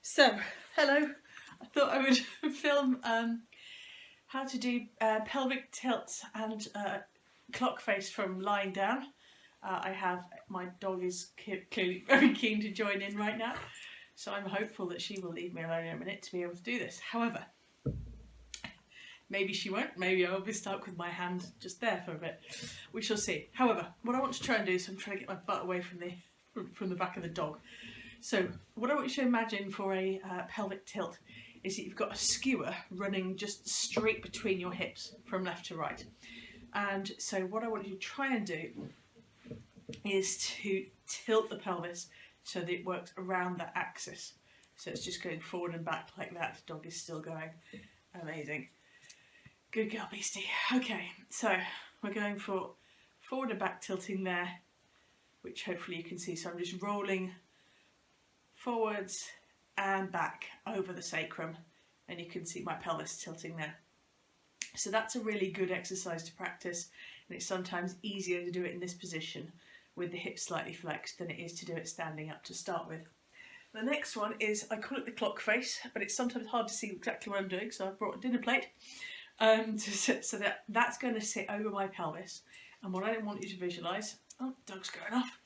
So, hello. I thought I would film how to do pelvic tilts and clock face from lying down. My dog is clearly very keen to join in right now, so I'm hopeful that she will leave me alone in a minute to be able to do this. However, maybe she won't. Maybe I'll be stuck with my hand just there for a bit. We shall see. However, what I want to try and do is I'm trying to get my butt away from the back of the dog. So what I want you to imagine for a pelvic tilt is that you've got a skewer running just straight between your hips from left to right. And so what I want you to try and do is to tilt the pelvis so that it works around the axis. So it's just going forward and back like that. The dog is still going. Amazing. Good girl, beastie. Okay, so we're going for forward and back tilting there, which hopefully you can see. So I'm just rolling forwards and back over the sacrum, and you can see my pelvis tilting there. So that's a really good exercise to practice, and it's sometimes easier to do it in this position with the hips slightly flexed than it is to do it standing up to start with. The next one is, I call it the clock face, but it's sometimes hard to see exactly what I'm doing, so I've brought a dinner plate so that's going to sit over my pelvis. And what I want you to visualise, oh, dog's going off,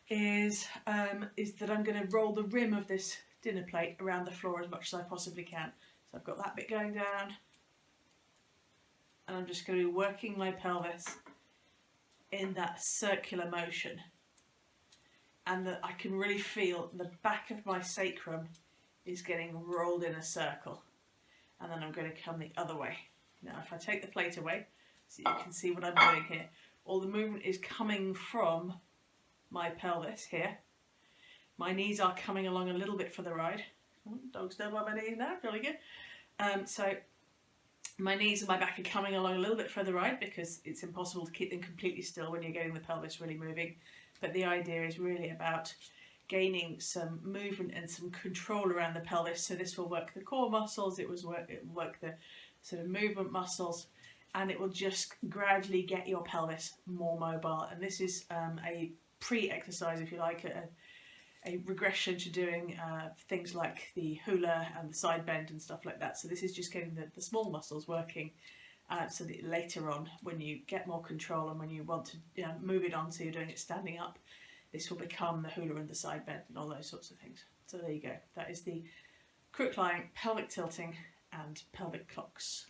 is that I'm going to roll the rim of this dinner plate around the floor as much as I possibly can. So I've got that bit going down, and I'm just going to be working my pelvis in that circular motion, and that I can really feel the back of my sacrum is getting rolled in a circle, and then I'm going to come the other way. Now if I take the plate away so you can see what I'm doing here, all the movement is coming from my pelvis here. My knees are coming along a little bit for the ride. Oh, dog's down by my knees now, really good. So my knees and my back are coming along a little bit further right because it's impossible to keep them completely still when you're getting the pelvis really moving. But the idea is really about gaining some movement and some control around the pelvis. So this will work the core muscles, it will work the sort of movement muscles, and it will just gradually get your pelvis more mobile. And this is a pre-exercise, if you like, a regression to doing things like the hula and the side bend and stuff like that. So this is just getting the small muscles working so that later on, when you get more control and when you want to move it on so you're doing it standing up, this will become the hula and the side bend and all those sorts of things. So there you go. That is the crook lying, pelvic tilting and pelvic clocks.